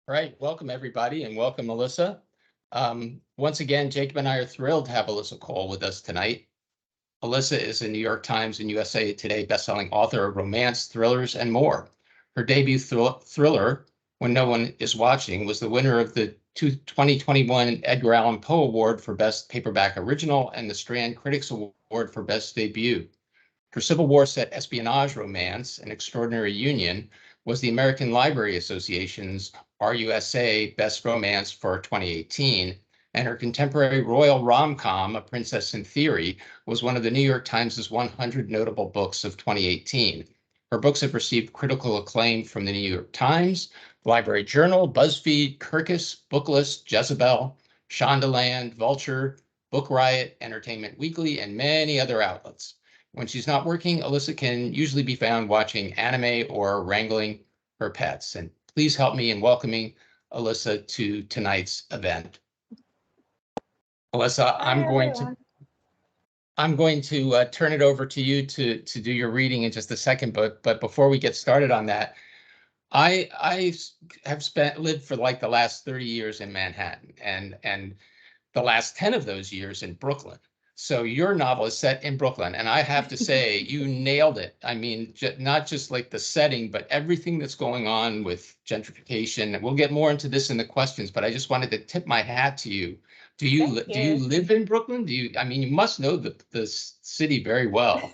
All right, welcome everybody, and welcome Alyssa. Once again, Jacob and I are thrilled to have Alyssa Cole with us tonight. Alyssa is a New York Times and USA Today bestselling author of romance, thrillers, and more. Her debut thriller, When No One Is Watching, was the winner of the 2021 Edgar Allan Poe Award for Best Paperback Original and the Strand Critics Award for Best Debut. Her Civil War set espionage romance, An Extraordinary Union, was the American Library Association's RUSA Best Romance for 2018, and her contemporary royal rom-com, A Princess in Theory, was one of the New York Times' 100 notable books of 2018. Her books have received critical acclaim from the New York Times, Library Journal, BuzzFeed, Kirkus, Booklist, Jezebel, Shondaland, Vulture, Book Riot, Entertainment Weekly, and many other outlets. When she's not working, Alyssa can usually be found watching anime or wrangling her pets. And please help me in welcoming Alyssa to tonight's event. Alyssa, I'm going to turn it over to you to do your reading in just a second. But before we get started on that, I have lived for like the last 30 years in Manhattan and the last 10 of those years in Brooklyn. So your novel is set in Brooklyn, and I have to say you nailed it. I mean, not just like the setting, but everything that's going on with gentrification. And we'll get more into this in the questions, but I just wanted to tip my hat to you. Do you live in Brooklyn? I mean, you must know the city very well.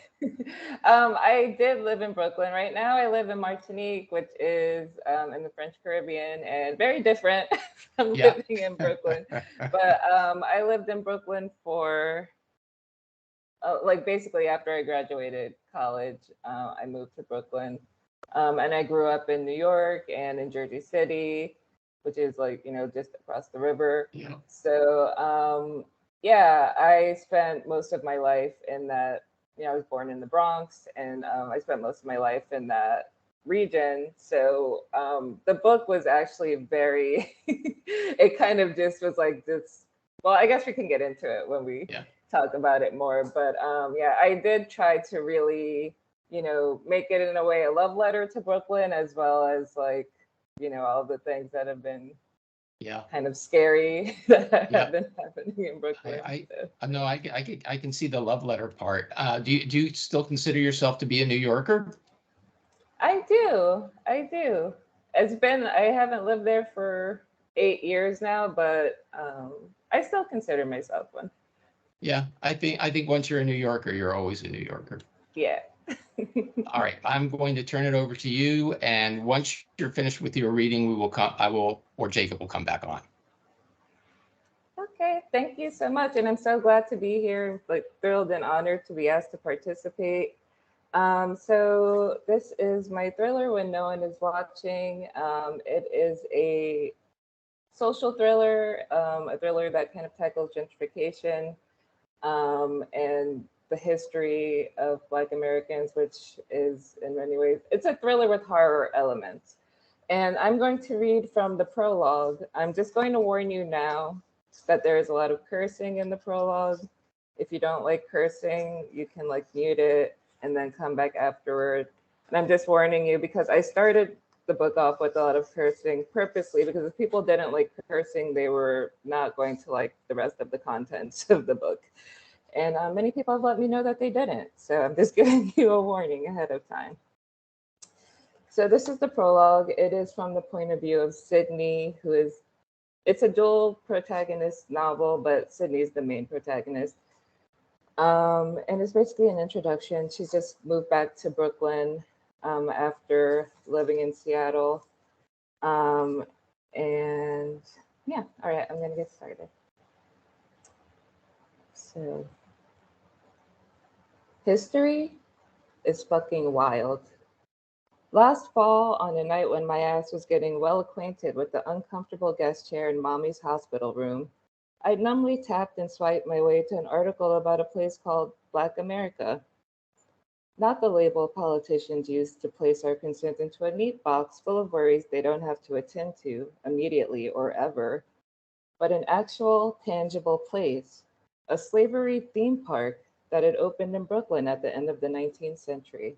I did live in Brooklyn. Right now, I live in Martinique, which is in the French Caribbean, and very different from living in Brooklyn. But I lived in Brooklyn for like basically after I graduated college, I moved to Brooklyn, and I grew up in New York and in Jersey City, which is like just across the river. Yeah. So yeah, I spent most of my life in that. I was born in the Bronx, and I spent most of my life in that region. So the book was actually very, it kind of just was like this. Well, I guess we can get into it when we talk about it more. But yeah, I did try to really, make it in a way a love letter to Brooklyn, as well as like, all the things that have been kind of scary that have been happening in Brooklyn. I can see the love letter part. Do you still consider yourself to be a New Yorker? I do. I haven't lived there for 8 years now, but I still consider myself one. Yeah, I think once you're a New Yorker, you're always a New Yorker. Yeah. All right, I'm going to turn it over to you, and once you're finished with your reading, or Jacob will come back on. Okay, thank you so much, and I'm so glad to be here. Like thrilled and honored to be asked to participate. So this is my thriller, When No One Is Watching. It is a social thriller, a thriller that kind of tackles gentrification and the history of Black Americans, which is in many ways, it's a thriller with horror elements. And I'm going to read from the prologue. I'm just going to warn you now that there is a lot of cursing in the prologue. If you don't like cursing, you can like mute it and then come back afterward. And I'm just warning you because I started the book off with a lot of cursing purposely, because if people didn't like cursing, they were not going to like the rest of the contents of the book. And many people have let me know that they didn't. So I'm just giving you a warning ahead of time. So this is the prologue. It is from the point of view of Sydney, it's a dual protagonist novel, but Sydney is the main protagonist. And it's basically an introduction. She's just moved back to Brooklyn after living in Seattle. And yeah, all right, I'm gonna get started. So, history is fucking wild. Last fall, on a night when my ass was getting well acquainted with the uncomfortable guest chair in mommy's hospital room, I numbly tapped and swiped my way to an article about a place called Black America. Not the label politicians use to place our concerns into a neat box full of worries they don't have to attend to immediately or ever, but an actual, tangible place, a slavery theme park that had opened in Brooklyn at the end of the 19th century.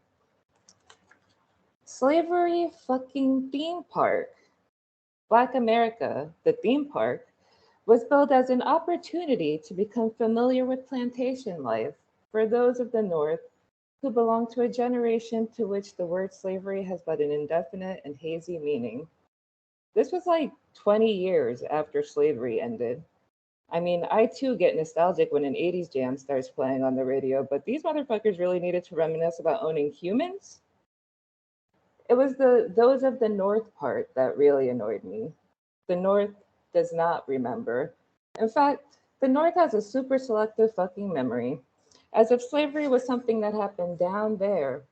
Slavery fucking theme park. Black America, the theme park, was built as an opportunity to become familiar with plantation life for those of the North who belong to a generation to which the word slavery has but an indefinite and hazy meaning. This was like 20 years after slavery ended. I mean, I too get nostalgic when an 80s jam starts playing on the radio, but these motherfuckers really needed to reminisce about owning humans? It was the those of the North part that really annoyed me. The North does not remember. In fact, the North has a super selective fucking memory, as if slavery was something that happened down there,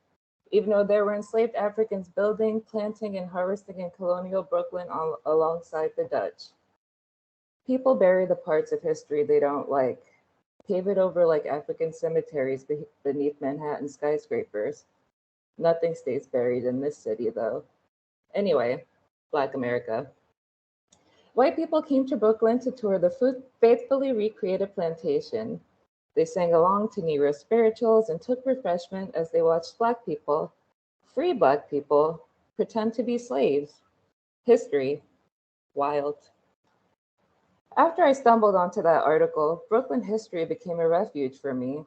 even though there were enslaved Africans building, planting, and harvesting in colonial Brooklyn alongside the Dutch. People bury the parts of history they don't like, pave it over like African cemeteries beneath Manhattan skyscrapers. Nothing stays buried in this city, though. Anyway, Black America. White people came to Brooklyn to tour the faithfully recreated plantation. They sang along to Negro spirituals and took refreshment as they watched Black people, free Black people, pretend to be slaves. History. Wild. After I stumbled onto that article, Brooklyn history became a refuge for me.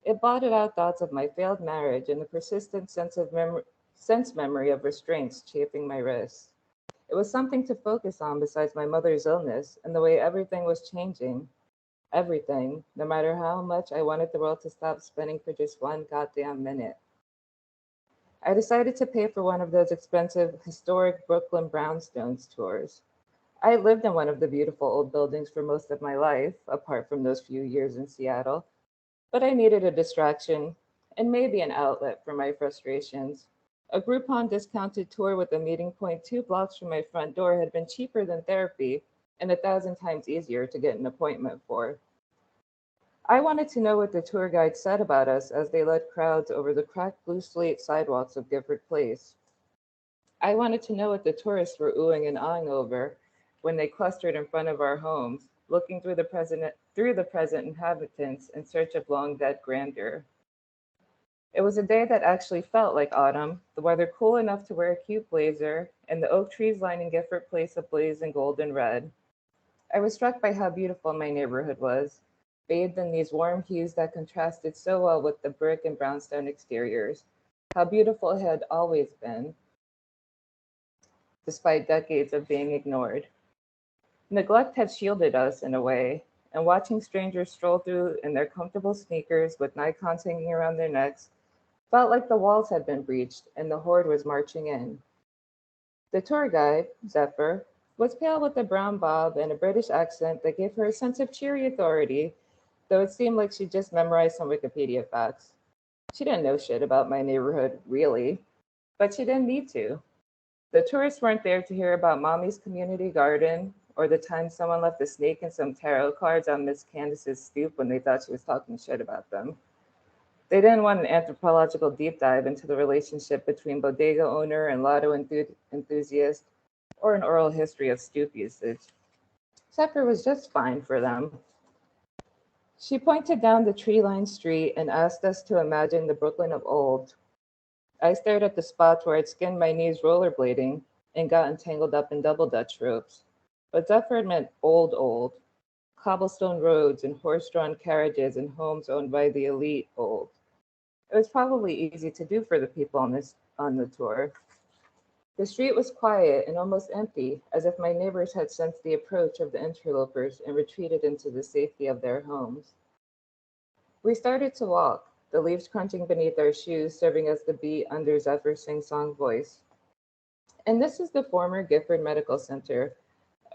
It blotted out thoughts of my failed marriage and the persistent sense memory of restraints chafing my wrists. It was something to focus on besides my mother's illness and the way everything was changing. Everything, no matter how much I wanted the world to stop spinning for just one goddamn minute. I decided to pay for one of those expensive historic Brooklyn brownstones tours. I lived in one of the beautiful old buildings for most of my life, apart from those few years in Seattle, but I needed a distraction and maybe an outlet for my frustrations. A Groupon discounted tour with a meeting point 2 blocks from my front door had been cheaper than therapy and 1,000 times easier to get an appointment for. I wanted to know what the tour guide said about us as they led crowds over the cracked blue slate sidewalks of Gifford Place. I wanted to know what the tourists were oohing and awing over when they clustered in front of our homes, looking through the present inhabitants in search of long dead grandeur. It was a day that actually felt like autumn, the weather cool enough to wear a cute blazer, and the oak trees lining Gifford Place ablaze in gold and red. I was struck by how beautiful my neighborhood was, bathed in these warm hues that contrasted so well with the brick and brownstone exteriors. How beautiful it had always been, despite decades of being ignored. Neglect had shielded us in a way, and watching strangers stroll through in their comfortable sneakers with Nikons hanging around their necks felt like the walls had been breached and the horde was marching in. The tour guide, Zephyr, was pale with a brown bob and a British accent that gave her a sense of cheery authority, though it seemed like she just memorized some Wikipedia facts. She didn't know shit about my neighborhood, really, but she didn't need to. The tourists weren't there to hear about Mommy's community garden or the time someone left a snake and some tarot cards on Miss Candace's stoop when they thought she was talking shit about them. They didn't want an anthropological deep dive into the relationship between bodega owner and lotto enthusiast or an oral history of stoop usage. Supper was just fine for them. She pointed down the tree lined street and asked us to imagine the Brooklyn of old. I stared at the spots where I'd skinned my knees rollerblading and got entangled up in double dutch ropes. But Duffer meant old, cobblestone roads and horse drawn carriages and homes owned by the elite old. It was probably easy to do for the people on the tour. The street was quiet and almost empty, as if my neighbors had sensed the approach of the interlopers and retreated into the safety of their homes. We started to walk, the leaves crunching beneath our shoes serving as the beat under Zephyr's sing-song voice. And this is the former Gifford Medical Center,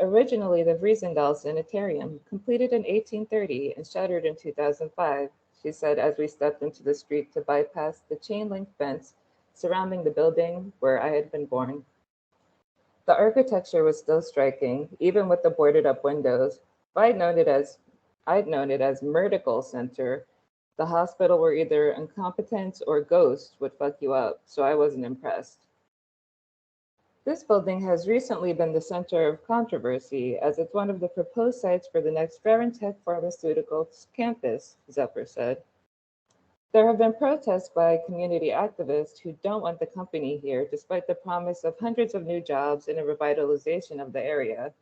originally the Vriesendal Sanitarium, completed in 1830 and shuttered in 2005, she said as we stepped into the street to bypass the chain-link fence surrounding the building where I had been born. The architecture was still striking, even with the boarded-up windows, but I'd known it as Medical Center, the hospital where either incompetence or ghosts would fuck you up, so I wasn't impressed. This building has recently been the center of controversy as it's one of the proposed sites for the next Ferentech Pharmaceuticals campus, Zephyr said. There have been protests by community activists who don't want the company here, despite the promise of hundreds of new jobs and a revitalization of the area.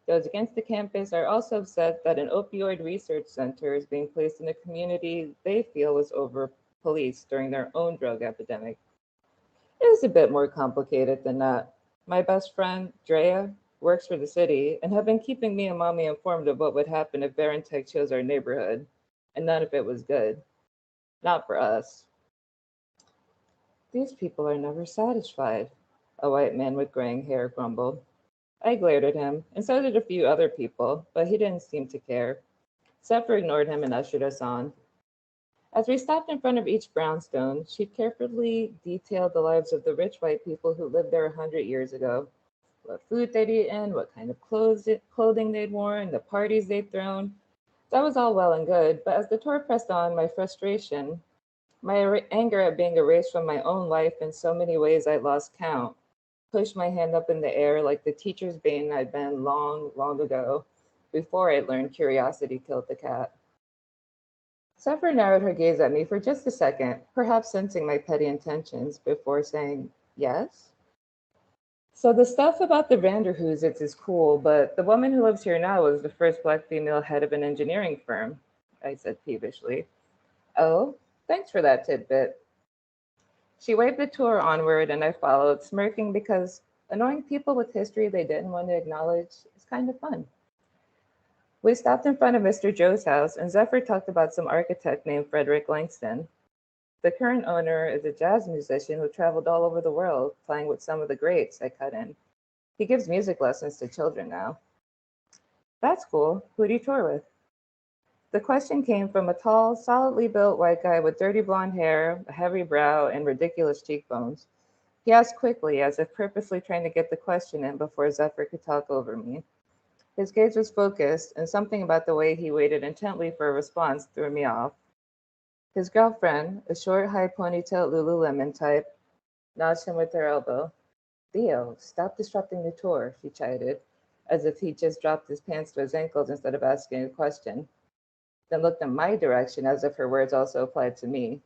Those against the campus are also upset that an opioid research center is being placed in a community they feel was over policed during their own drug epidemic. It is a bit more complicated than that. My best friend, Drea, works for the city and have been keeping me and mommy informed of what would happen if Barentech chose our neighborhood, and none of it was good. Not for us. These people are never satisfied, a white man with graying hair grumbled. I glared at him, and so did a few other people, but he didn't seem to care. Zephyr ignored him and ushered us on. As we stopped in front of each brownstone, she carefully detailed the lives of the rich white people who lived there 100 years ago. What food they'd eaten, what kind of clothing they'd worn, the parties they'd thrown. That was all well and good, but as the tour pressed on, my frustration, my anger at being erased from my own life in so many ways I lost count, pushed my hand up in the air like the teacher's bane I'd been long, long ago, before I learned curiosity killed the cat. Zephyr narrowed her gaze at me for just a second, perhaps sensing my petty intentions, before saying, yes? So the stuff about the Vanderhoosets is cool, but the woman who lives here now was the first Black female head of an engineering firm, I said peevishly. Oh, thanks for that tidbit. She waved the tour onward and I followed, smirking because annoying people with history they didn't want to acknowledge is kind of fun. We stopped in front of Mr. Joe's house and Zephyr talked about some architect named Frederick Langston. The current owner is a jazz musician who traveled all over the world, playing with some of the greats, I cut in. He gives music lessons to children now. That's cool. Who do you tour with? The question came from a tall, solidly built white guy with dirty blonde hair, a heavy brow, and ridiculous cheekbones. He asked quickly, as if purposely trying to get the question in before Zephyr could talk over me. His gaze was focused, and something about the way he waited intently for a response threw me off. His girlfriend, a short, high ponytailed Lululemon type, nudged him with her elbow. Theo, stop disrupting the tour, she chided, as if he'd just dropped his pants to his ankles instead of asking a question, then looked in my direction as if her words also applied to me.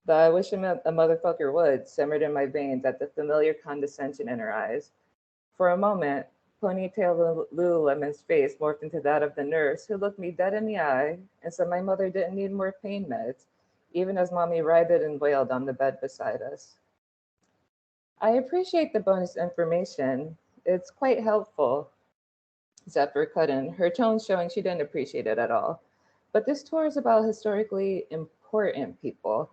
The I wish a motherfucker would simmered in my veins at the familiar condescension in her eyes. For a moment, ponytail Lululemon's face morphed into that of the nurse, who looked me dead in the eye and said my mother didn't need more pain meds, even as mommy writhed and wailed on the bed beside us. I appreciate the bonus information. It's quite helpful, Zephyr cut in, her tone showing she didn't appreciate it at all. But this tour is about historically important people.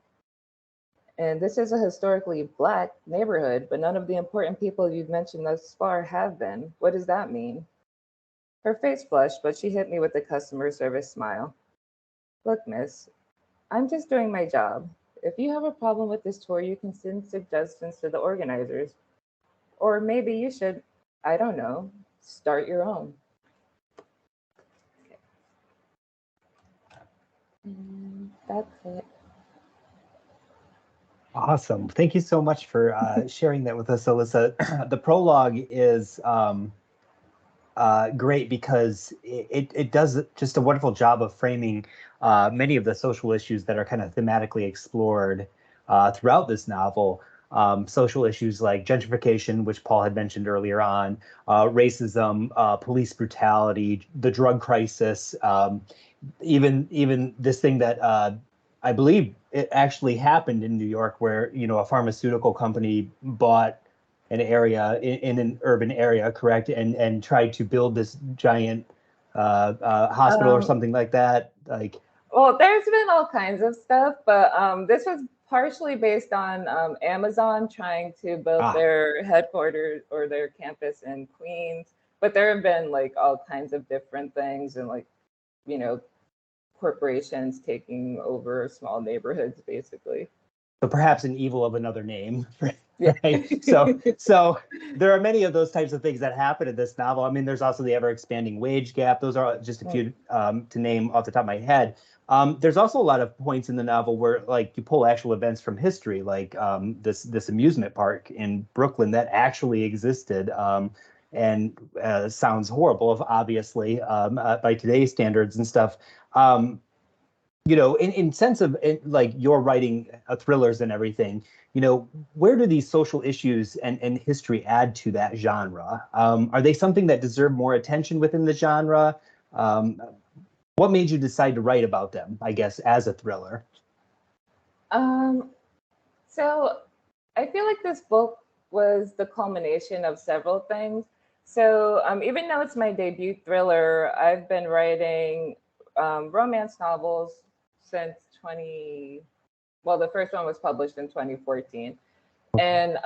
And this is a historically Black neighborhood, but none of the important people you've mentioned thus far have been. What does that mean? Her face flushed, but she hit me with a customer service smile. Look, miss, I'm just doing my job. If you have a problem with this tour, you can send suggestions to the organizers. Or maybe you should, I don't know, start your own. And that's it. Awesome. Thank you so much for sharing that with us, Alyssa. The prologue is great because it does just a wonderful job of framing many of the social issues that are kind of thematically explored throughout this novel. Social issues like gentrification, which Paul had mentioned earlier on, racism, police brutality, the drug crisis, even this thing that I believe it actually happened in New York, where a pharmaceutical company bought an area in an urban area, correct, and tried to build this giant hospital or something like that. Well, there's been all kinds of stuff, but this was partially based on Amazon trying to build their headquarters or their campus in Queens. But there have been like all kinds of different things, and corporations taking over small neighborhoods, basically. So perhaps an evil of another name. Yeah. Right? So there are many of those types of things that happen in this novel. I mean, there's also the ever-expanding wage gap. Those are just a few to name off the top of my head. There's also a lot of points in the novel where, like, you pull actual events from history, like this amusement park in Brooklyn that actually existed, and sounds horrible, obviously, by today's standards and stuff. in sense of like you're writing thrillers and everything, where do these social issues and history add to that genre? Are they something that deserve more attention within the genre? Um, what made you decide to write about them, I guess, as a thriller? Um, so I feel like this book was the culmination of several things. So even though it's my debut thriller, I've been writing romance novels since 20, well, the first one was published in 2014. And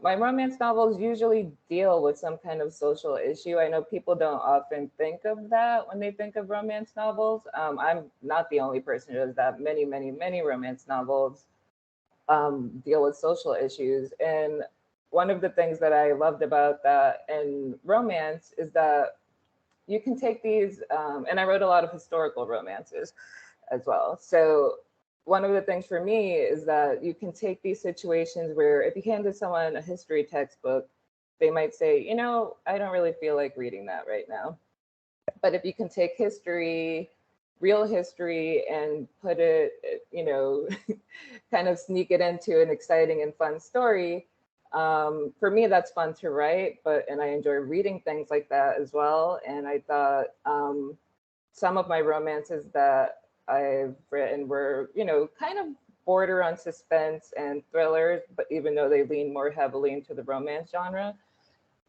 my romance novels usually deal with some kind of social issue. I know people don't often think of that when they think of romance novels. I'm not the only person who does that. Many, many, many romance novels deal with social issues. And one of the things that I loved about that in romance is that you can take these, and I wrote a lot of historical romances as well. So one of the things for me is that you can take these situations where if you handed someone a history textbook, they might say, I don't really feel like reading that right now. But if you can take history, real history, and put it, kind of sneak it into an exciting and fun story, for me, that's fun to write, and I enjoy reading things like that as well. And I thought some of my romances that I've written were, kind of border on suspense and thrillers, but even though they lean more heavily into the romance genre.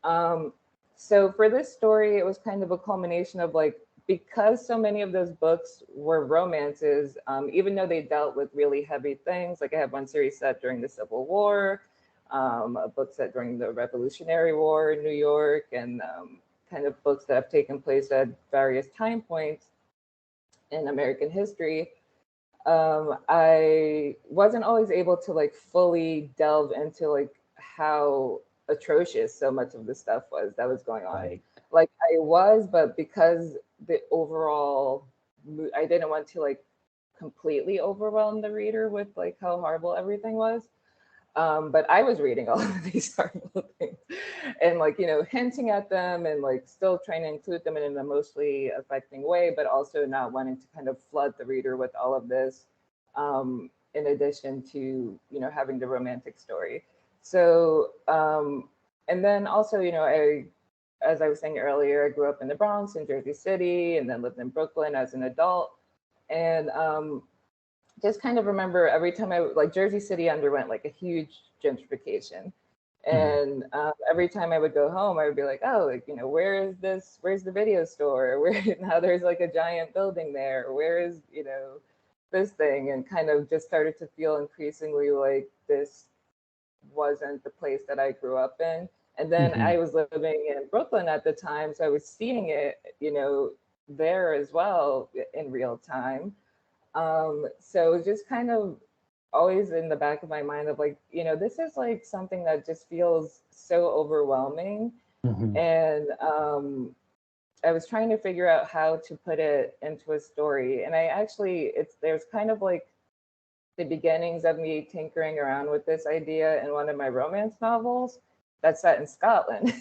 So for this story, it was kind of a culmination of like, because so many of those books were romances, even though they dealt with really heavy things, like I have one series set during the Civil War, a book set during the Revolutionary War in New York, and kind of books that have taken place at various time points in American history. I wasn't always able to like fully delve into like how atrocious so much of the stuff was that was going on. Right. Like I was, but because the overall, I didn't want to like completely overwhelm the reader with like how horrible everything was. But I was reading all of these horrible things and like, hinting at them and like still trying to include them in an emotionally affecting way, but also not wanting to kind of flood the reader with all of this, in addition to, having the romantic story. So, and then also, as I was saying earlier, I grew up in the Bronx in Jersey City and then lived in Brooklyn as an adult. And just kind of remember every time like Jersey City underwent like a huge gentrification. And every time I would go home, I would be like, oh, like, where's the video store? Where now there's like a giant building there. Where is, this thing? And kind of just started to feel increasingly like this wasn't the place that I grew up in. And then I was living in Brooklyn at the time, so I was seeing it, there as well in real time. So it was just kind of always in the back of my mind of like, this is like something that just feels so overwhelming. And I was trying to figure out how to put it into a story. And there's kind of like the beginnings of me tinkering around with this idea in one of my romance novels that's set in Scotland.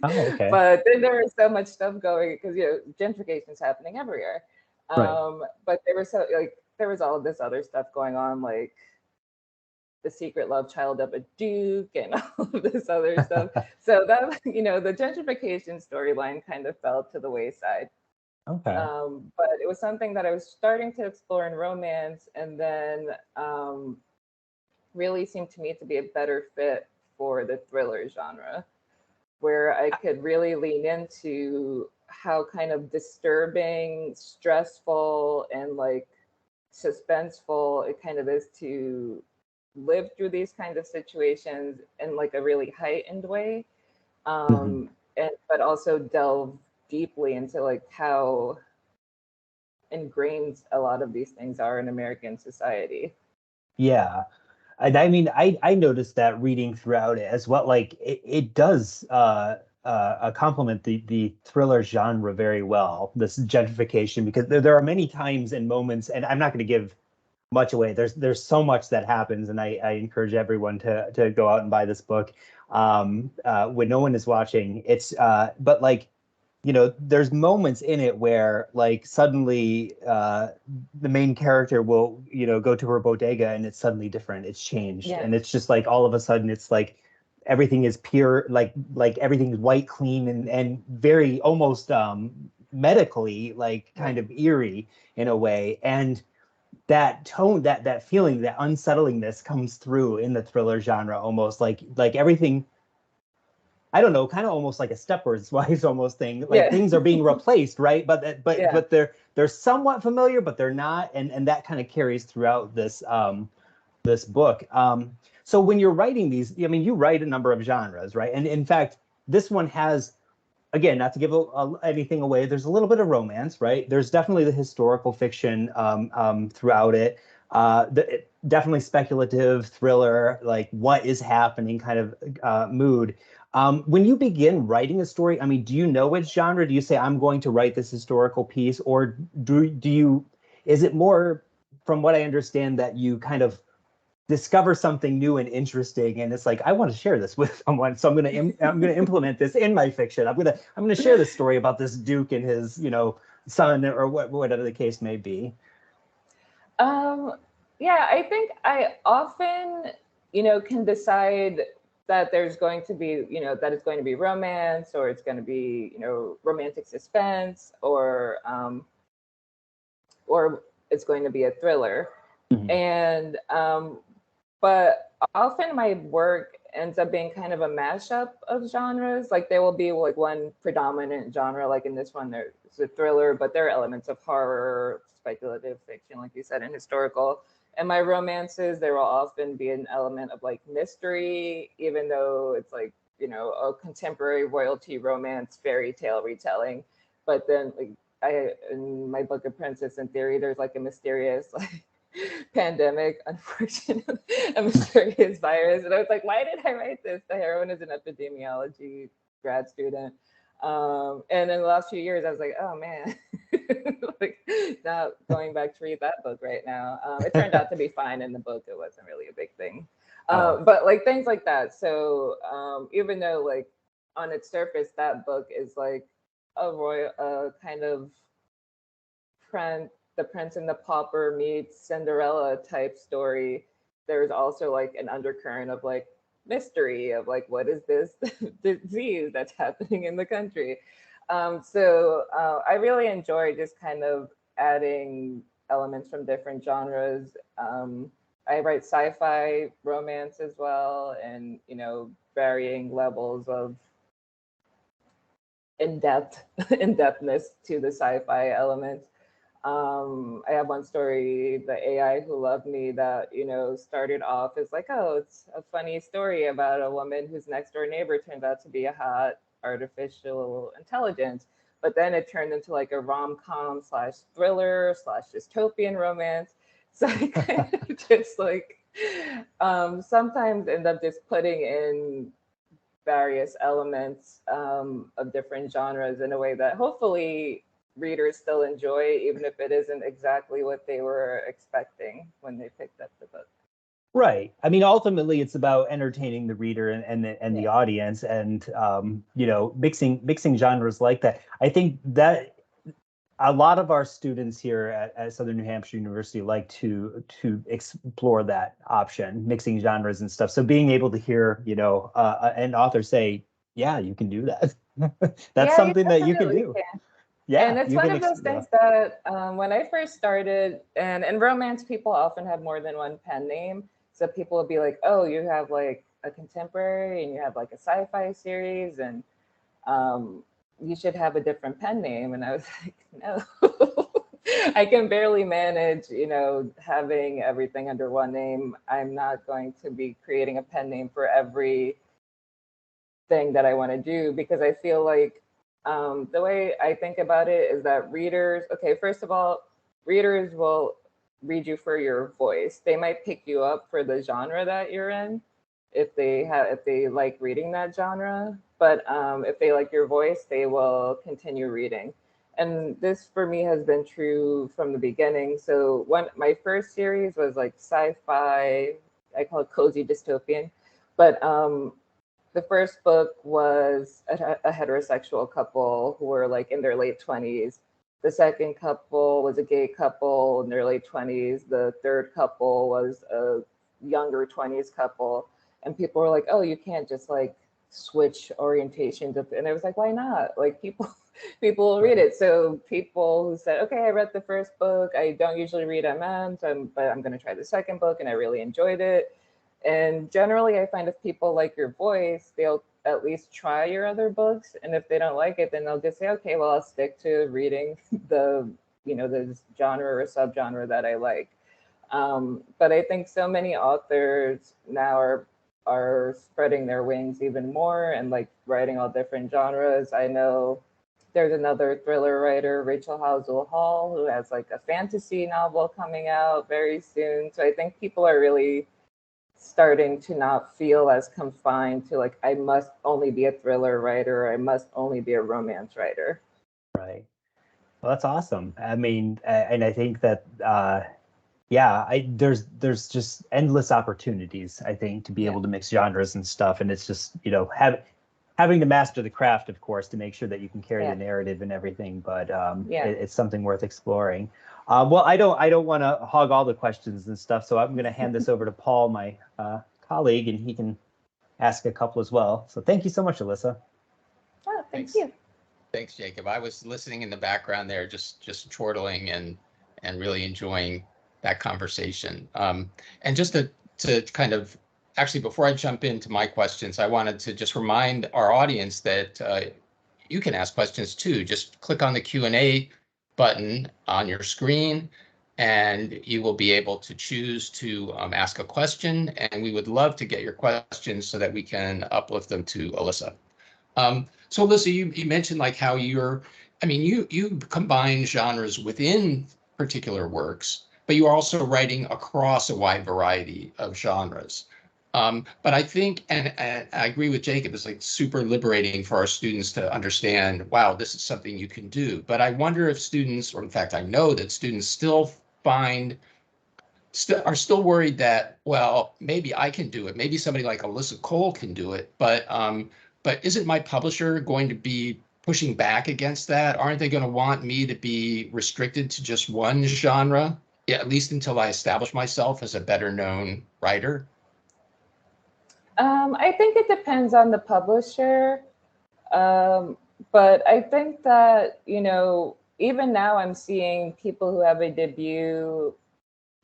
Oh, okay. But then there was so much stuff going because gentrification is happening everywhere. Right. But there was all of this other stuff going on, like the secret love child of a duke and all of this other stuff. So that the gentrification storyline kind of fell to the wayside. Okay. But it was something that I was starting to explore in romance, and then really seemed to me to be a better fit for the thriller genre, where I could really lean into how kind of disturbing, stressful, and like suspenseful it kind of is to live through these kind of situations in like a really heightened way, and but also delve deeply into like how ingrained a lot of these things are in American society. Yeah. And I mean, I noticed that reading throughout it as well. Like it does complement the thriller genre very well. This gentrification, because there are many times and moments, and I'm not going to give much away. There's so much that happens, and I encourage everyone to go out and buy this book when no one is watching. It's but like there's moments in it where like suddenly the main character will, go to her bodega and it's suddenly different. It's changed. Yeah. And it's just like all of a sudden it's like everything is pure, like everything's white, clean, and very almost medically like kind of eerie in a way. And that tone, that feeling, that unsettlingness comes through in the thriller genre almost like everything. I don't know, kind of almost like a Stepford's Wives almost thing. Like Yeah. things are being replaced, right? Yeah. But they're somewhat familiar, but they're not, and that kind of carries throughout this book. So when you're writing these, I mean, you write a number of genres, right? And in fact, this one has, again, not to give anything away, there's a little bit of romance, right? There's definitely the historical fiction throughout it. Definitely speculative thriller, like what is happening kind of mood. When you begin writing a story, I mean, do you know which genre? Do you say, I'm going to write this historical piece? Or is it more, from what I understand, that you kind of discover something new and interesting, and it's like, I want to share this with someone, so I'm gonna implement this in my fiction. I'm gonna share this story about this duke and his son, or whatever the case may be. Yeah, I think I often, can decide that there's going to be, that it's going to be romance, or it's going to be, romantic suspense, or it's going to be a thriller. Mhm. And but often my work ends up being kind of a mashup of genres. Like there will be like one predominant genre, like in this one there's a thriller, but there are elements of horror, speculative fiction, like you said, and historical. And my romances, there will often be an element of like mystery, even though it's like, a contemporary royalty romance fairy tale retelling. But then like in my book of Princess in Theory, there's like a mysterious like pandemic, unfortunately, a mysterious virus. And I was like, why did I write this? The heroine is an epidemiology grad student. And in the last few years, I was like, oh man, like not going back to read that book right now. It turned out to be fine in the book. It wasn't really a big thing. But like things like that. So even though like on its surface, that book is like a royal kind of the Prince and the Pauper meets Cinderella type story, there's also like an undercurrent of like mystery of like, what is this disease that's happening in the country? I really enjoy just kind of adding elements from different genres. I write sci-fi romance as well, and varying levels of in-depthness to the sci-fi elements. I have one story, The AI Who Loved Me, that, started off as like, oh, it's a funny story about a woman whose next door neighbor turned out to be a hot artificial intelligence. But then it turned into like a rom-com slash thriller slash dystopian romance. So I kind of just like sometimes end up just putting in various elements of different genres in a way that hopefully readers still enjoy, even if it isn't exactly what they were expecting when they picked up the book. Right. I mean, ultimately, it's about entertaining the reader and the audience, and mixing genres like that. I think that a lot of our students here at Southern New Hampshire University like to explore that option, mixing genres and stuff. So being able to hear, an author say, "Yeah, you can do that." That's something that you can do. Yeah, and it's you one can of those things that when I first started, and in romance, people often have more than one pen name. So people would be like, oh, you have like a contemporary and you have like a sci-fi series, and you should have a different pen name. And I was like, no, I can barely manage, having everything under one name. I'm not going to be creating a pen name for every thing that I want to do, because I feel like the way I think about it is that readers, okay, first of all, readers will read you for your voice. They might pick you up for the genre that you're in if they like reading that genre. But if they like your voice, they will continue reading. And this for me has been true from the beginning. So my first series was like sci-fi, I call it cozy dystopian, but the first book was a heterosexual couple who were like in their late 20s. The second couple was a gay couple in their late 20s. The third couple was a younger 20s couple. And people were like, oh, you can't just like switch orientations. And I was like, why not? Like people will read it. So people who said, okay, I read the first book. I don't usually read MMs, but I'm going to try the second book and I really enjoyed it. And generally, I find if people like your voice, they'll at least try your other books. And if they don't like it, then they'll just say, okay, well, I'll stick to reading the, the genre or subgenre that I like. But I think so many authors now are spreading their wings even more and like writing all different genres. I know there's another thriller writer, Rachel Housel Hall, who has like a fantasy novel coming out very soon. So I think people are really starting to not feel as confined to like, I must only be a thriller writer, or I must only be a romance writer. Right. Well, that's awesome. I mean, and I think that yeah, there's just endless opportunities, I think, to be able to mix genres and stuff. And it's just, having to master the craft, of course, to make sure that you can carry the narrative and everything. But it's something worth exploring. Well, I don't want to hog all the questions and stuff, so I'm going to hand this over to Paul, my colleague, and he can ask a couple as well. So thank you so much, Alyssa. Oh, thank you. Thanks, Jacob. I was listening in the background there, just chortling and really enjoying that conversation. And just to kind of, actually, before I jump into my questions, I wanted to just remind our audience that you can ask questions too. Just click on the Q&A button on your screen, and you will be able to choose to ask a question. And we would love to get your questions so that we can uplift them to Alyssa. So Alyssa, you mentioned like how you combine genres within particular works, but you're also writing across a wide variety of genres. But I think, and I agree with Jacob, it's like super liberating for our students to understand, wow, this is something you can do. But I wonder if students, or in fact, I know that students still are still worried that, well, maybe I can do it. Maybe somebody like Alyssa Cole can do it, but isn't my publisher going to be pushing back against that? Aren't they going to want me to be restricted to just one genre, at least until I establish myself as a better known writer? I think it depends on the publisher. But I think that, even now I'm seeing people who have a debut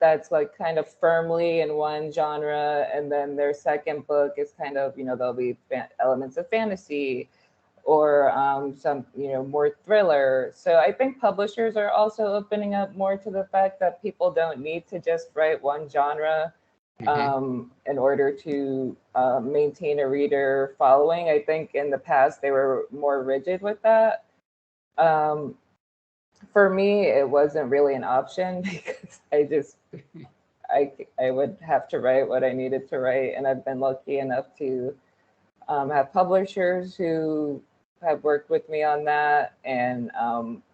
that's like kind of firmly in one genre, and then their second book is kind of, there'll be elements of fantasy or some, more thriller. So I think publishers are also opening up more to the fact that people don't need to just write one genre in order to maintain a reader following. I think in the past they were more rigid with that. For me, it wasn't really an option because I would have to write what I needed to write, and I've been lucky enough to have publishers who have worked with me on that, and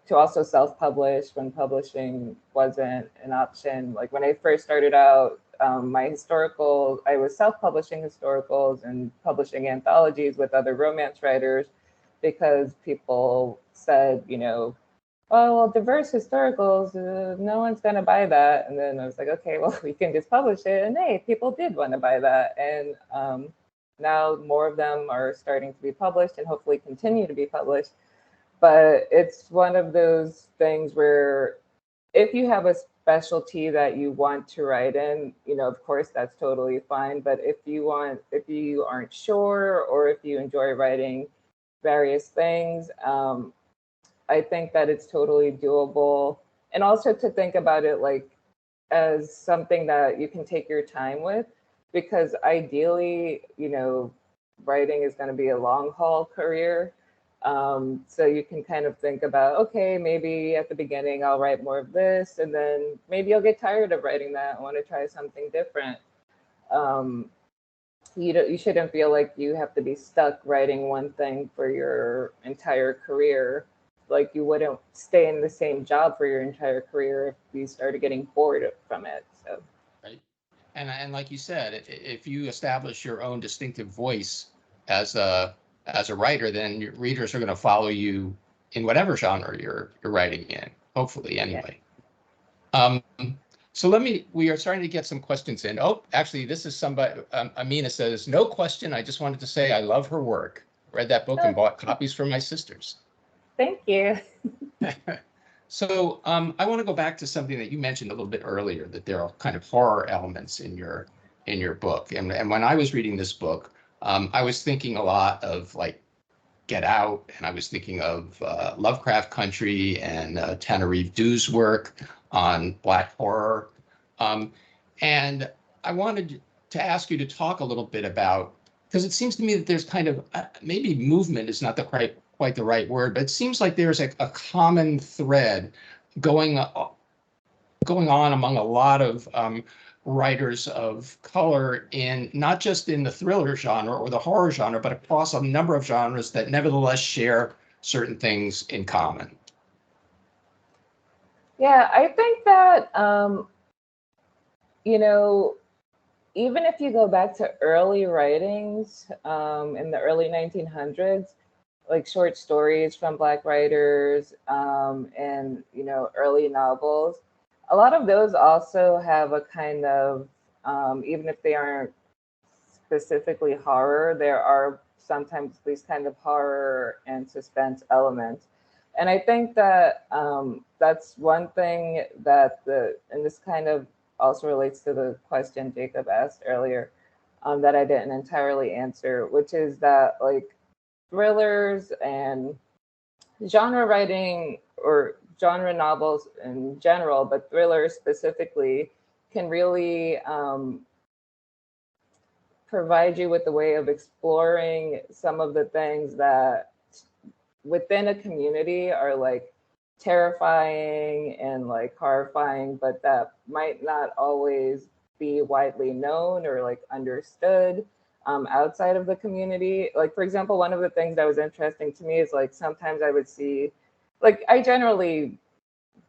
to also self-publish when publishing wasn't an option. Like when I first started out, I was self-publishing historicals and publishing anthologies with other romance writers because people said, oh, well, diverse historicals, no one's going to buy that. And then I was like, okay, well, we can just publish it. And hey, people did want to buy that. And now more of them are starting to be published and hopefully continue to be published. But it's one of those things where if you have a specialty that you want to write in, of course, that's totally fine. But if you aren't sure, or if you enjoy writing various things, I think that it's totally doable. And also to think about it like as something that you can take your time with, because ideally, writing is going to be a long haul career. So you can kind of think about, okay, maybe at the beginning I'll write more of this, and then maybe I'll get tired of writing that. I want to try something different. You shouldn't feel like you have to be stuck writing one thing for your entire career. Like you wouldn't stay in the same job for your entire career if you started getting bored from it. So, right. And like you said, if you establish your own distinctive voice as a writer, then your readers are going to follow you in whatever genre you're writing in, hopefully anyway. Yeah. So we are starting to get some questions in. Oh, actually, this is somebody, Amina says, no question. I just wanted to say I love her work. Read that book and bought copies for my sisters. Thank you. So I want to go back to something that you mentioned a little bit earlier, that there are kind of horror elements in your book. And when I was reading this book, I was thinking a lot of like Get Out, and I was thinking of Lovecraft Country and Tannereve Dew's work on Black horror. And I wanted to ask you to talk a little bit about, because it seems to me that there's kind of, maybe movement is not quite the right word, but it seems like there's a common thread going on among a lot of writers of color, in not just in the thriller genre or the horror genre, but across a number of genres that nevertheless share certain things in common. Yeah, I think that, you know, even if you go back to early writings in the early 1900s, like short stories from Black writers and, you know, early novels, a lot of those also have a kind of, even if they aren't specifically horror, there are sometimes these kind of horror and suspense elements. And I think that that's one thing that and this kind of also relates to the question Jacob asked earlier that I didn't entirely answer, which is that like thrillers and genre writing or genre novels in general, but thrillers specifically, can really provide you with a way of exploring some of the things that within a community are like terrifying and like horrifying, but that might not always be widely known or like understood outside of the community. Like, for example, one of the things that was interesting to me is like sometimes I would see, like, I generally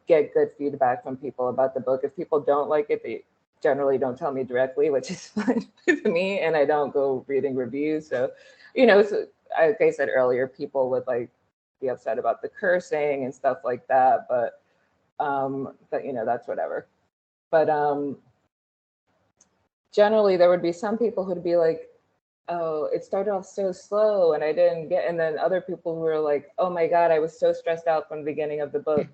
get good feedback from people about the book. If people don't like it, they generally don't tell me directly, which is fine with me, and I don't go reading reviews. So, you know, so, like I said earlier, people would like be upset about the cursing and stuff like that, but you know, that's whatever. But generally there would be some people who'd be like, oh, it started off so slow and I didn't get, and then other people who were like, oh my God, I was so stressed out from the beginning of the book.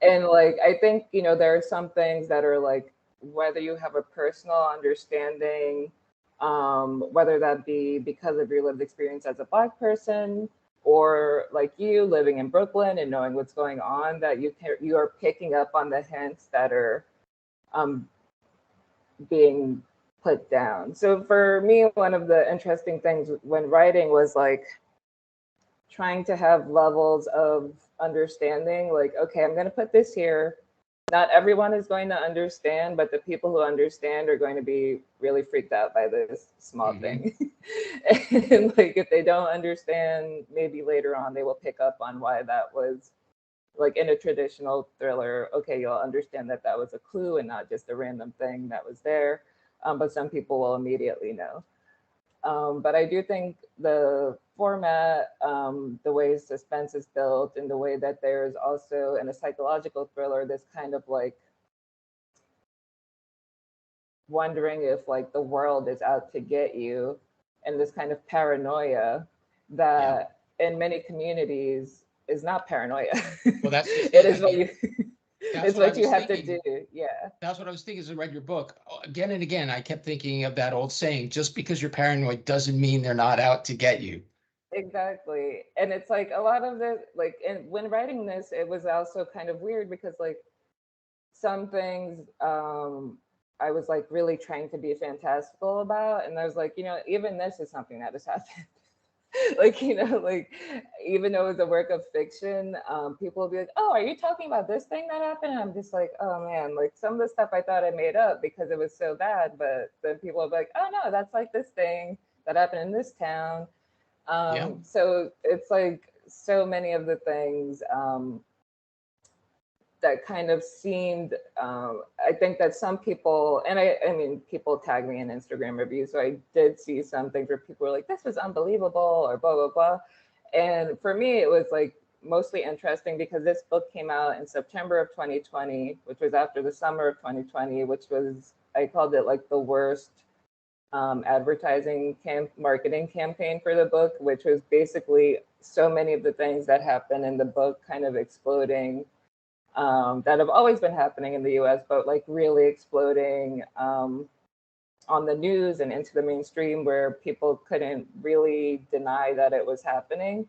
And like, I think, you know, there are some things that are like, whether you have a personal understanding, whether that be because of your lived experience as a Black person, or like you living in Brooklyn and knowing what's going on, that you are picking up on the hints that are being put down. So for me, one of the interesting things when writing was like trying to have levels of understanding, like, okay, I'm going to put this here. Not everyone is going to understand, but the people who understand are going to be really freaked out by this small thing. And like, if they don't understand, maybe later on they will pick up on why that was, like in a traditional thriller, okay, you'll understand that that was a clue and not just a random thing that was there. But some people will immediately know. But I do think the format, the way suspense is built, and the way that there's also in a psychological thriller, this kind of like wondering if like the world is out to get you, and this kind of paranoia that in many communities is not paranoia. Well, that's it is what you it's what you have to do. Yeah. That's what I was thinking as I read your book. Again and again, I kept thinking of that old saying, just because you're paranoid doesn't mean they're not out to get you. Exactly. And it's like a lot of the, like, and when writing this, it was also kind of weird because like some things I was like really trying to be fantastical about. And I was like, you know, even this is something that has happened. Like, you know, like even though it's a work of fiction, people will be like, oh, are you talking about this thing that happened? And I'm just like, oh man, like some of the stuff I thought I made up because it was so bad, but then people will be like, oh no, that's like this thing that happened in this town. So it's like so many of the things that kind of seemed, I think that some people, and I mean, people tag me in Instagram reviews, so I did see some things where people were like, this was unbelievable, or blah, blah, blah. And for me, it was like mostly interesting because this book came out in September of 2020, which was after the summer of 2020, which was, I called it like the worst advertising marketing campaign for the book, which was basically so many of the things that happen in the book kind of exploding, that have always been happening in the US, but like really exploding on the news and into the mainstream where people couldn't really deny that it was happening.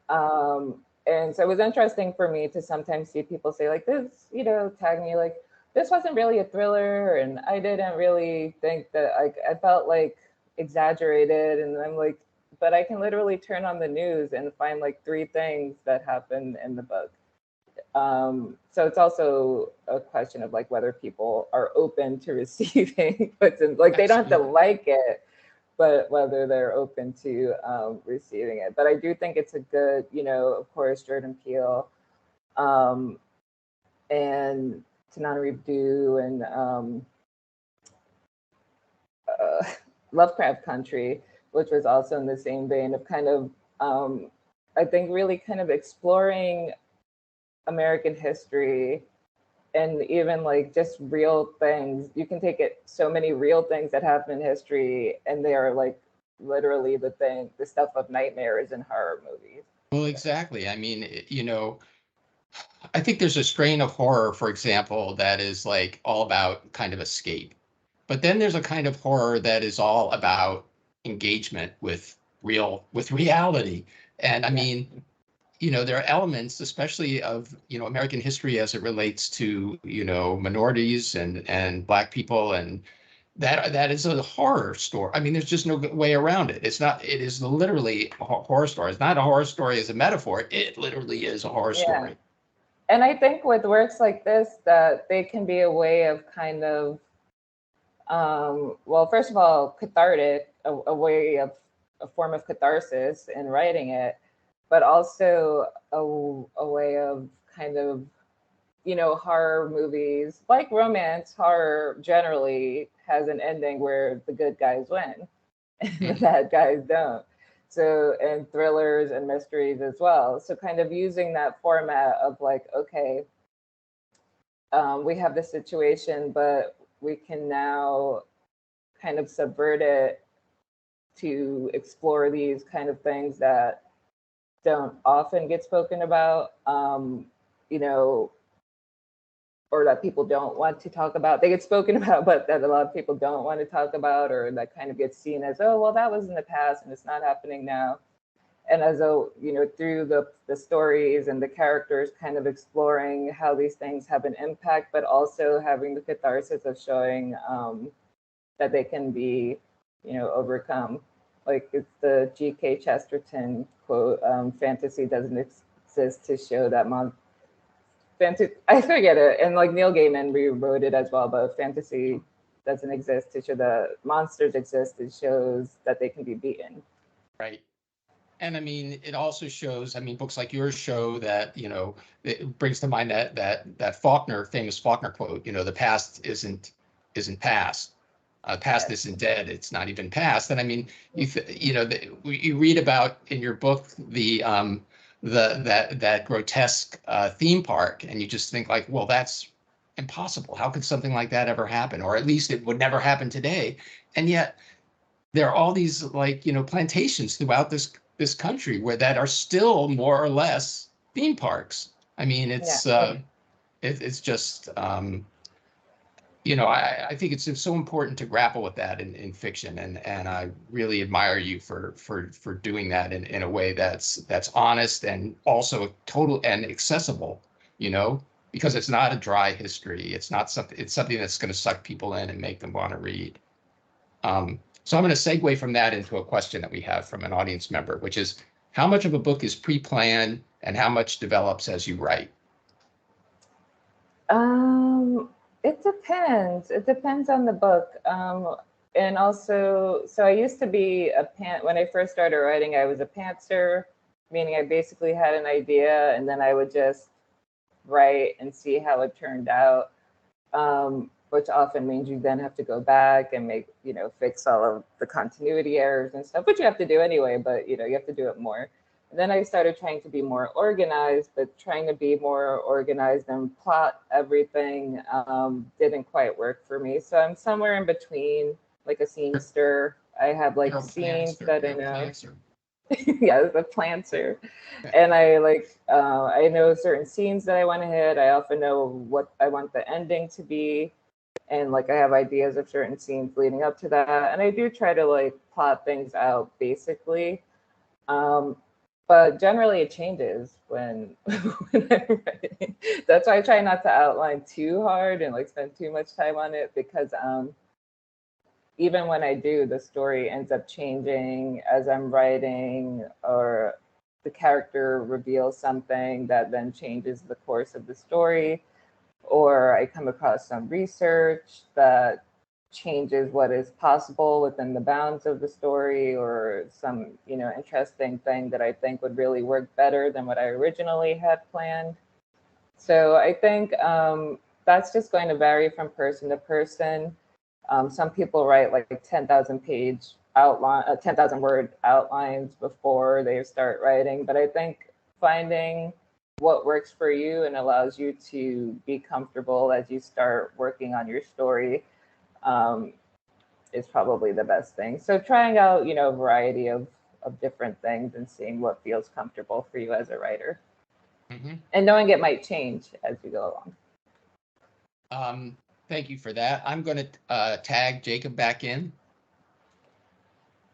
And so it was interesting for me to sometimes see people say like this, you know, tag me like, this wasn't really a thriller, and I didn't really think that, I felt like exaggerated. And I'm like, but I can literally turn on the news and find like 3 things that happened in the book. So it's also a question of like whether people are open to receiving what's in, like they don't have to like it, but whether they're open to receiving it. But I do think it's a good, you know, of course, Jordan Peele, and Tananarive Due, and Lovecraft Country, which was also in the same vein of kind of, I think, really kind of exploring American history, and even like just real things. You can take it so many real things that happen in history, and they are like literally the stuff of nightmares and horror movies. Well, exactly. I mean, you know, I think there's a strain of horror, for example, that is like all about kind of escape. But then there's a kind of horror that is all about engagement with reality. And I mean, you know, there are elements, especially of, you know, American history as it relates to, you know, minorities and Black people, and that is a horror story. I mean, there's just no way around it. It is literally a horror story. It's not a horror story as a metaphor. It literally is a horror story. And I think with works like this, that they can be a way of kind of, well, first of all, cathartic, a way of, a form of catharsis in writing it, but also a way of kind of, you know, horror movies, like romance, horror generally has an ending where the good guys win and the bad guys don't. So, and thrillers and mysteries as well. So kind of using that format of like, okay, we have this situation, but we can now kind of subvert it to explore these kind of things that don't often get spoken about, you know, or that people don't want to talk about. They get spoken about, but that a lot of people don't want to talk about, or that kind of gets seen as, oh, well, that was in the past and it's not happening now. And as though, you know, through the stories and the characters kind of exploring how these things have an impact, but also having the catharsis of showing that they can be, you know, overcome. Like it's the G.K. Chesterton quote, fantasy doesn't exist to show that I forget it, and like Neil Gaiman rewrote it as well, but fantasy doesn't exist to show that monsters exist. It shows that they can be beaten. Right. And I mean, it also shows, I mean, books like yours show that, you know, it brings to mind that Faulkner, famous Faulkner quote, you know, the past isn't past. Past isn't dead. It's not even past. And I mean, you know, you read about in your book that grotesque theme park, and you just think like, well, that's impossible. How could something like that ever happen? Or at least it would never happen today. And yet there are all these, like, you know, plantations throughout this country where that are still more or less theme parks. I mean, it's just you know, I think it's so important to grapple with that in fiction, and I really admire you for doing that in a way that's honest and also total and accessible, you know, because it's not a dry history. It's not something. It's something that's going to suck people in and make them want to read. So I'm going to segue from that into a question that we have from an audience member, which is, how much of a book is pre-planned and how much develops as you write? It depends. It depends on the book. And also, so I used to be when I first started writing, I was a pantser, meaning I basically had an idea and then I would just write and see how it turned out, which often means you then have to go back and make, fix all of the continuity errors and stuff, which you have to do anyway, but you have to do it more. And then I started trying to be more organized, but trying to be more organized and plot everything didn't quite work for me. So I'm somewhere in between, like a scenester. I have like scenes that I know. Yeah, the planter. And I know certain scenes that I want to hit. I often know what I want the ending to be. And like I have ideas of certain scenes leading up to that. And I do try to like plot things out basically. But generally it changes when, when I'm writing. That's why I try not to outline too hard and like spend too much time on it, because even when I do, the story ends up changing as I'm writing, or the character reveals something that then changes the course of the story, or I come across some research that changes what is possible within the bounds of the story, or some interesting thing that I think would really work better than what I originally had planned. So I think that's just going to vary from person to person. Some people write like 10,000 page outline, 10,000 word outlines before they start writing. But I think finding what works for you and allows you to be comfortable as you start working on your story is probably the best thing. So trying out, a variety of different things and seeing what feels comfortable for you as a writer. Mm-hmm. And knowing it might change as you go along. Thank you for that. I'm going to tag Jacob back in.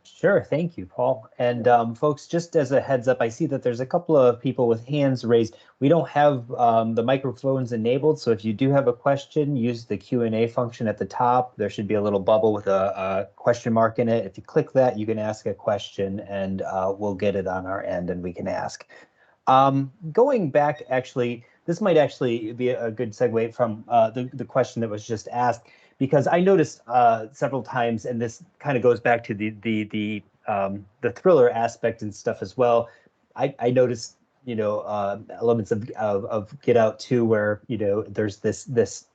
Sure. Thank you, Paul. And folks, just as a heads up, I see that there's a couple of people with hands raised. We don't have the microphones enabled, so if you do have a question, use the Q&A function at the top. There should be a little bubble with a question mark in it. If you click that, you can ask a question, and we'll get it on our end and we can ask. Going back, actually, this might actually be a good segue from the question that was just asked, because I noticed several times, and this kind of goes back to the thriller aspect and stuff as well. I noticed, elements of Get Out 2 where there's this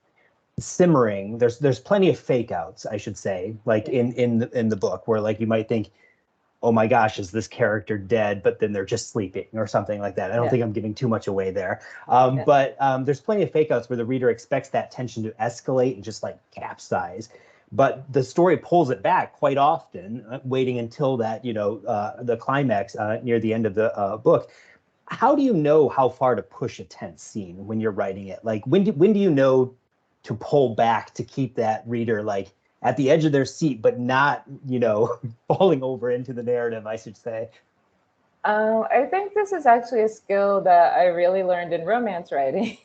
simmering. There's plenty of fake outs, I should say, like in the book, where like you might think, oh my gosh, is this character dead? But then they're just sleeping or something like that. I don't think I'm giving too much away there. But there's plenty of fake outs where the reader expects that tension to escalate and just like capsize. But the story pulls it back quite often, waiting until that, the climax near the end of the book. How do you know how far to push a tense scene when you're writing it? Like when do you know to pull back to keep that reader like at the edge of their seat, but not, falling over into the narrative, I should say? I think this is actually a skill that I really learned in romance writing,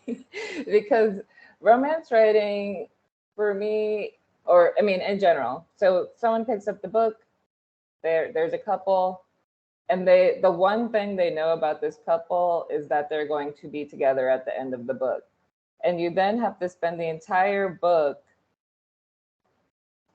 because romance writing for me, or I mean, in general, so someone picks up the book, there's a couple, and the one thing they know about this couple is that they're going to be together at the end of the book. And you then have to spend the entire book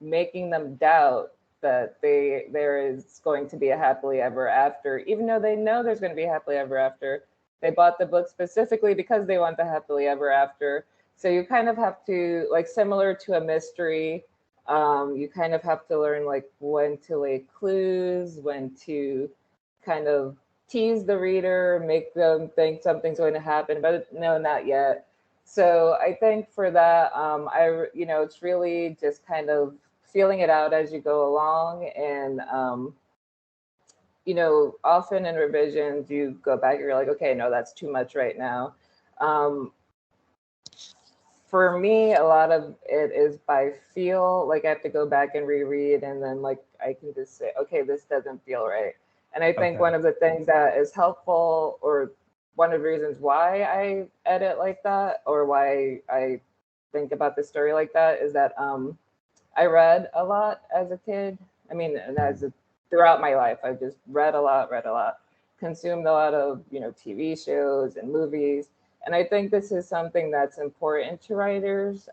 making them doubt that there is going to be a happily ever after, even though they know there's going to be a happily ever after. They bought the book specifically because they want the happily ever after. So you kind of have to, like, similar to a mystery, you kind of have to learn like when to lay clues, when to kind of tease the reader, make them think something's going to happen, but no, not yet. So I think for that, it's really just kind of feeling it out as you go along. And, often in revisions, you go back and you're like, okay, no, that's too much right now. For me, a lot of it is by feel. Like I have to go back and reread, and then like I can just say, okay, this doesn't feel right. And I think one of the things that is helpful, or one of the reasons why I edit like that, or why I think about the story like that, is that I read a lot as a kid. I mean, and throughout my life, I've just read a lot, consumed a lot of, TV shows and movies. And I think this is something that's important to writers.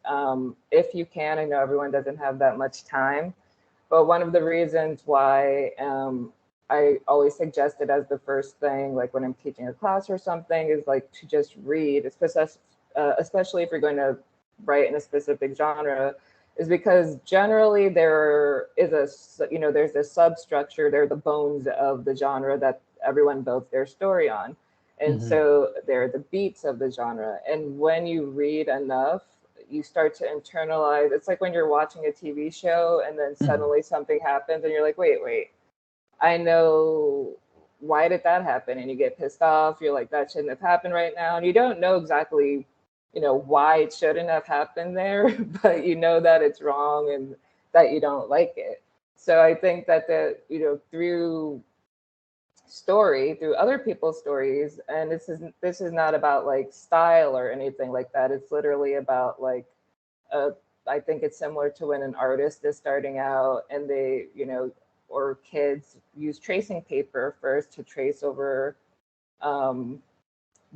If you can, I know everyone doesn't have that much time, but one of the reasons why I always suggest it as the first thing, like when I'm teaching a class or something, is like to just read, especially if you're going to write in a specific genre, is because generally there is there's this substructure, they're the bones of the genre that everyone builds their story on. And so they're the beats of the genre. And when you read enough, you start to internalize. It's like when you're watching a TV show and then suddenly something happens and you're like, wait, I know, why did that happen? And you get pissed off. You're like, that shouldn't have happened right now. And you don't know exactly, why it shouldn't have happened there, but you know that it's wrong and that you don't like it. So I think that through through other people's stories, and this is not about like style or anything like that. It's literally about like I think it's similar to when an artist is starting out and they, or kids use tracing paper first to trace over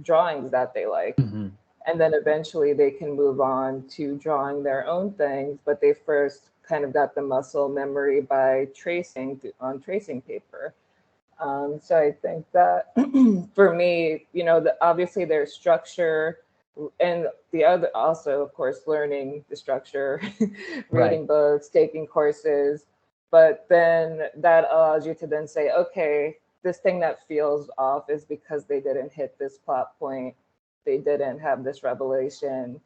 drawings that they like. And then eventually they can move on to drawing their own things, but they first kind of got the muscle memory by tracing on tracing paper. So I think that for me, obviously there's structure, and the other also, of course, learning the structure, reading books, taking courses, but then that allows you to then say, okay, this thing that feels off is because they didn't hit this plot point, they didn't have this revelation.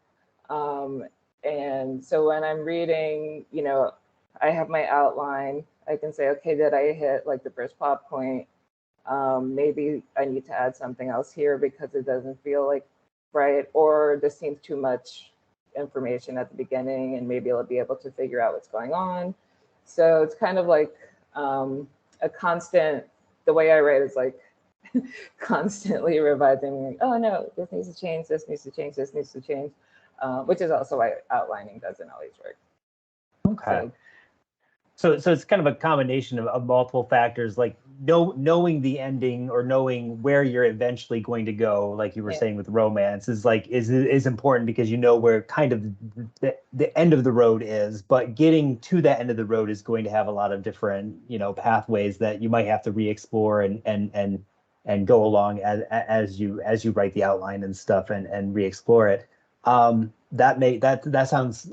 And so when I'm reading, I have my outline. I can say, okay, did I hit like the first plot point? Maybe I need to add something else here because it doesn't feel like right, or this seems too much information at the beginning, and maybe I'll be able to figure out what's going on. So it's kind of like a constant. The way I write is like constantly revising. Like, oh no, this needs to change. This needs to change. This needs to change. Which is also why outlining doesn't always work. Okay. So it's kind of a combination of multiple factors, like knowing the ending or knowing where you're eventually going to go, like you were saying with romance, is important because you know where kind of the end of the road is, but getting to that end of the road is going to have a lot of different, pathways that you might have to re-explore and go along as you write the outline and stuff and re-explore it. That sounds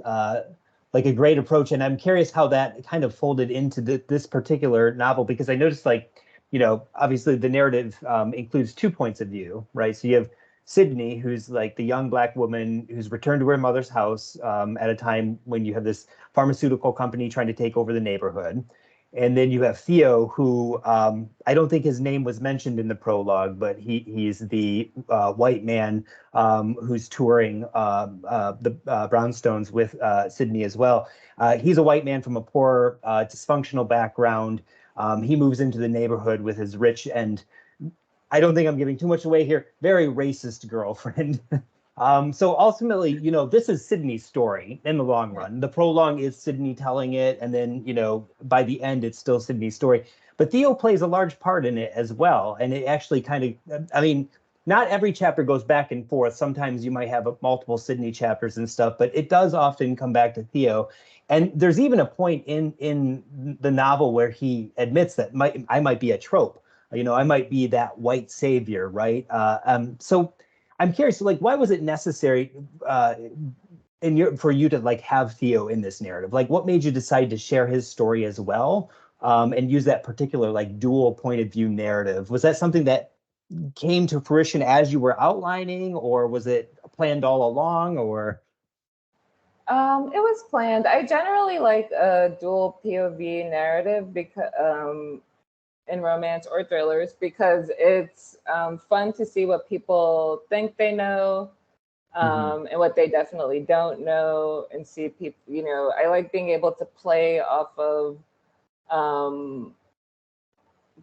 like a great approach. And I'm curious how that kind of folded into this particular novel, because I noticed obviously the narrative includes 2 points of view, right? So you have Sydney, who's like the young Black woman who's returned to her mother's house at a time when you have this pharmaceutical company trying to take over the neighborhood. And then you have Theo, who I don't think his name was mentioned in the prologue, but he's the white man who's touring the Brownstones with Sydney as well. He's a white man from a poor, dysfunctional background. He moves into the neighborhood with his rich and, I don't think I'm giving too much away here, very racist girlfriend. So ultimately, this is Sydney's story in the long run. The prologue is Sydney telling it, and then, by the end, it's still Sydney's story. But Theo plays a large part in it as well. And it actually kind of, I mean, not every chapter goes back and forth. Sometimes you might have multiple Sydney chapters and stuff, but it does often come back to Theo. And there's even a point in the novel where he admits that I might be a trope. I might be that white savior, right? So I'm curious, like, why was it necessary for you to like have Theo in this narrative? Like, what made you decide to share his story as well, and use that particular like dual point of view narrative? Was that something that came to fruition as you were outlining, or was it planned all along, or? It was planned. I generally like a dual POV narrative because in romance or thrillers, because it's fun to see what people think they know, and what they definitely don't know, and see people. I like being able to play off of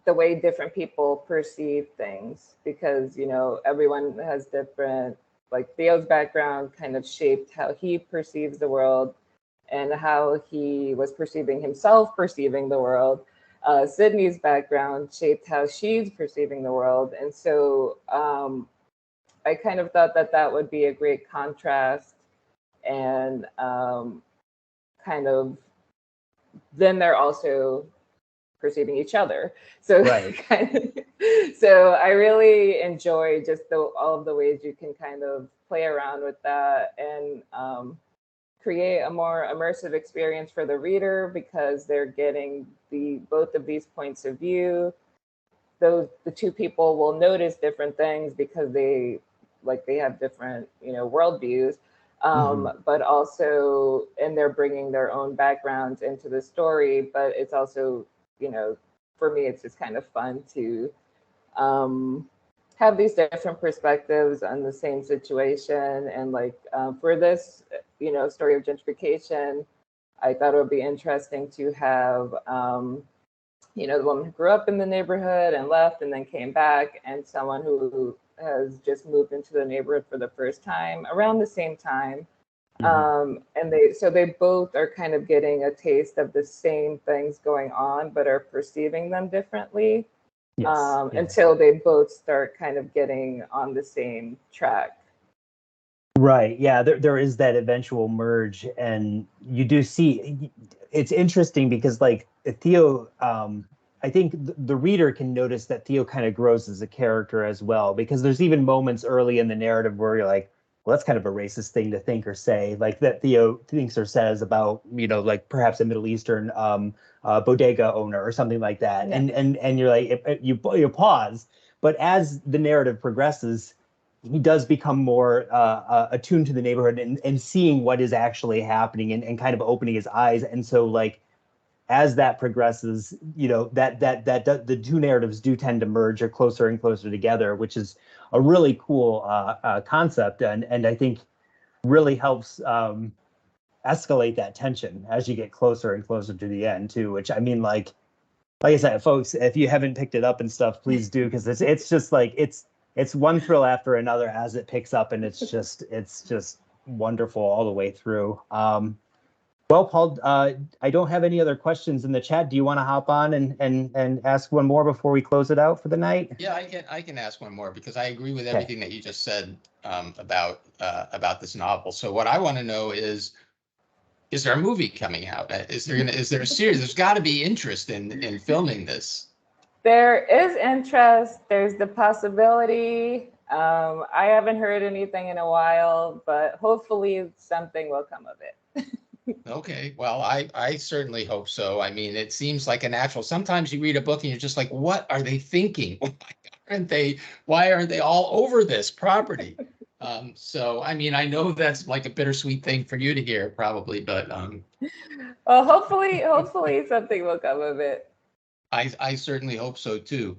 the way different people perceive things, because everyone has different, like Theo's background kind of shaped how he perceives the world and how he was perceiving himself perceiving the world. Sydney's background shaped how she's perceiving the world. And so I kind of thought that that would be a great contrast. And kind of, then they're also perceiving each other. So Right. so I really enjoy just all of the ways you can kind of play around with that and create a more immersive experience for the reader because they're getting both of these points of view. The two people will notice different things because they have different worldviews, but also, and they're bringing their own backgrounds into the story. But it's also, for me, it's just kind of fun to have these different perspectives on the same situation. And for this, story of gentrification, I thought it would be interesting to have, the woman who grew up in the neighborhood and left and then came back, and someone who has just moved into the neighborhood for the first time around the same time. And they both are kind of getting a taste of the same things going on, but are perceiving them differently. Yes. Until they both start kind of getting on the same track. Right. Yeah, there is that eventual merge, and you do see it's interesting because like Theo, I think the reader can notice that Theo kind of grows as a character as well, because there's even moments early in the narrative where you're like, well, that's kind of a racist thing to think or say, like that Theo thinks or says about, like perhaps a Middle Eastern bodega owner or something like that. Yeah. And you're like, you pause, but as the narrative progresses, he does become more attuned to the neighborhood and seeing what is actually happening and kind of opening his eyes. And so like, as that progresses, that the two narratives do tend to merge or closer and closer together, which is a really cool concept, and I think really helps escalate that tension as you get closer and closer to the end too. Which I mean, like I said, folks, if you haven't picked it up and stuff, please do, because it's just like it's one thrill after another as it picks up, and it's just wonderful all the way through. Well, Paul, I don't have any other questions in the chat. Do you want to hop on and ask one more before we close it out for the night? Yeah, I can ask one more because I agree with everything that you just said about this novel. So what I want to know is there a movie coming out? Is there a series? There's got to be interest in filming this. There is interest. There's the possibility. I haven't heard anything in a while, but hopefully something will come of it. Okay, well, I certainly hope so. I mean, it seems like a natural. Sometimes you read a book and you're just like, what are they thinking? Why aren't they all over this property? So, I mean, I know that's like a bittersweet thing for you to hear, probably, but well, hopefully something will come of it. I certainly hope so too.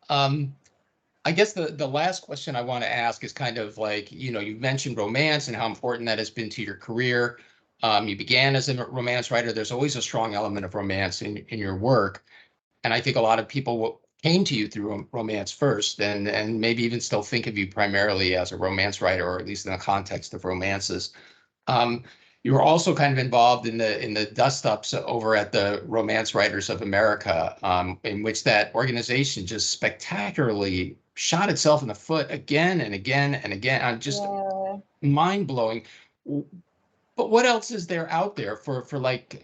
I guess the last question I want to ask is kind of like, you mentioned romance and how important that has been to your career. You began as a romance writer. There's always a strong element of romance in your work. And I think a lot of people came to you through romance first and maybe even still think of you primarily as a romance writer, or at least in the context of romances. You were also kind of involved in the dust-ups over at the Romance Writers of America, in which that organization just spectacularly shot itself in the foot again and again and again. Just mind-blowing. But what else is there out there for like,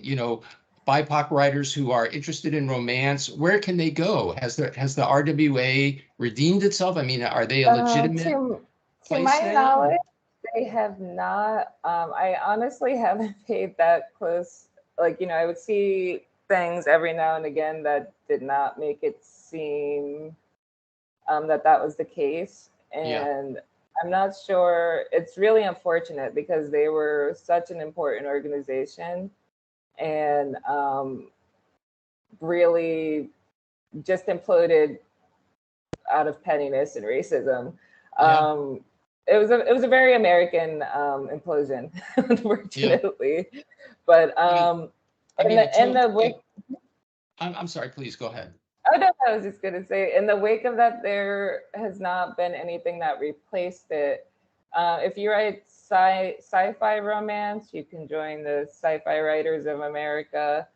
BIPOC writers who are interested in romance? Where can they go? Has the RWA redeemed itself? I mean, are they a legitimate to place my now? knowledge, they have not. I honestly haven't paid that close. I would see things every now and again that did not make it seem that was the case. And I'm not sure. It's really unfortunate because they were such an important organization and really just imploded out of pettiness and racism. It was a very American implosion, unfortunately. But I'm sorry, please go ahead. Oh no, I was just gonna say, in the wake of that, there has not been anything that replaced it. If you write sci-fi romance, you can join the Sci-Fi Writers of America.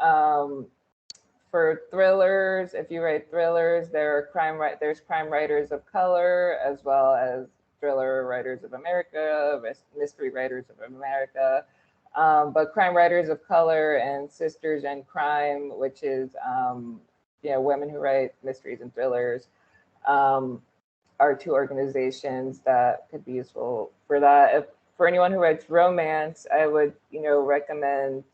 For thrillers, if you write thrillers, there's crime writers of color, as well as thriller writers of America, mystery writers of America. But crime writers of color and Sisters in Crime, which is Women Who Write Mysteries and Thrillers are two organizations that could be useful for that. For anyone who writes romance, I would, recommend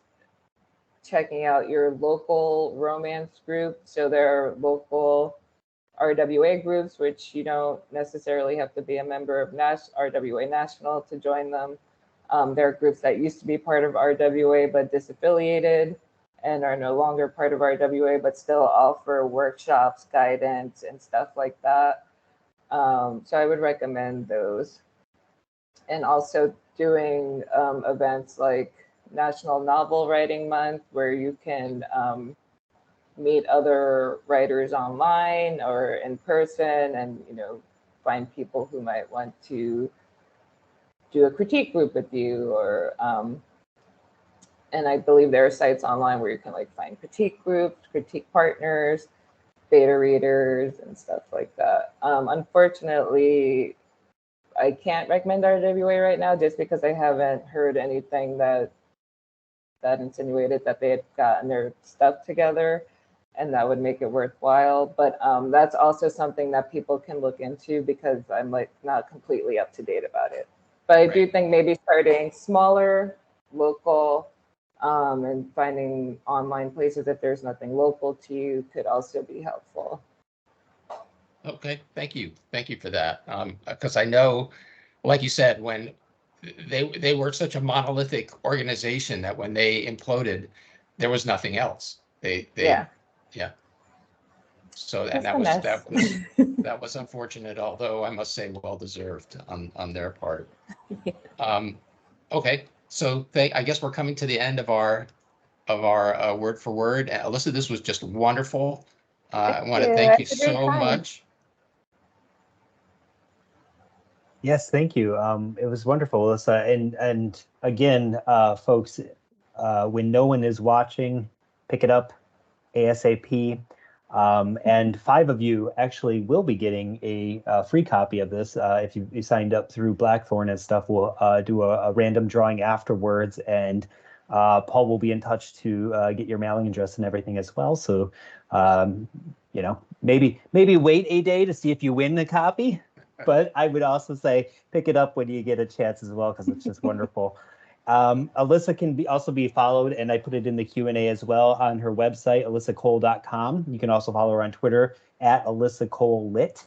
checking out your local romance group. So there are local RWA groups, which you don't necessarily have to be a member of RWA National to join them. There are groups that used to be part of RWA but disaffiliated and are no longer part of RWA but still offer workshops, guidance, and stuff like that. So I would recommend those. And also doing events like National Novel Writing Month, where you can meet other writers online or in person, and find people who might want to do a critique group with you, or and I believe there are sites online where you can find critique groups, critique partners, beta readers, and stuff like that. Unfortunately, I can't recommend RWA right now just because I haven't heard anything that insinuated that they had gotten their stuff together and that would make it worthwhile. But that's also something that people can look into because I'm not completely up to date about it. But I do think maybe starting smaller, local, and finding online places if there's nothing local to you could also be helpful. Okay, thank you for that. Because I know, like you said, when they were such a monolithic organization that when they imploded, there was nothing else. Yeah. So and that was unfortunate, although I must say well deserved on their part. Okay, so I guess we're coming to the end of our word for word. Alyssa, this was just wonderful. I want to thank you so much. Yes, thank you. It was wonderful, Alyssa. And again, folks, when no one is watching, pick it up ASAP. And 5 of you actually will be getting a free copy of this. If you signed up through Blackthorn and stuff, we'll do a random drawing afterwards. And Paul will be in touch to get your mailing address and everything as well. So, maybe wait a day to see if you win the copy. But I would also say pick it up when you get a chance as well, because it's just wonderful. Alyssa can also be followed, and I put it in the Q&A as well on her website, alyssacole.com. You can also follow her on Twitter at Alyssa Cole Lit.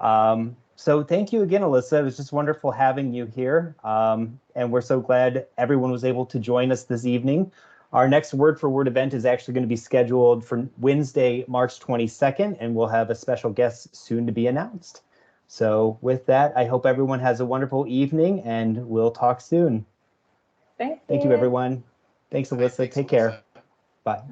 So thank you again, Alyssa. It was just wonderful having you here. And we're so glad everyone was able to join us this evening. Our next Word for Word event is actually going to be scheduled for Wednesday, March 22nd, and we'll have a special guest soon to be announced. So with that, I hope everyone has a wonderful evening, and we'll talk soon. Thank you. Thank you, everyone. Thanks, Alyssa. Take care. Bye.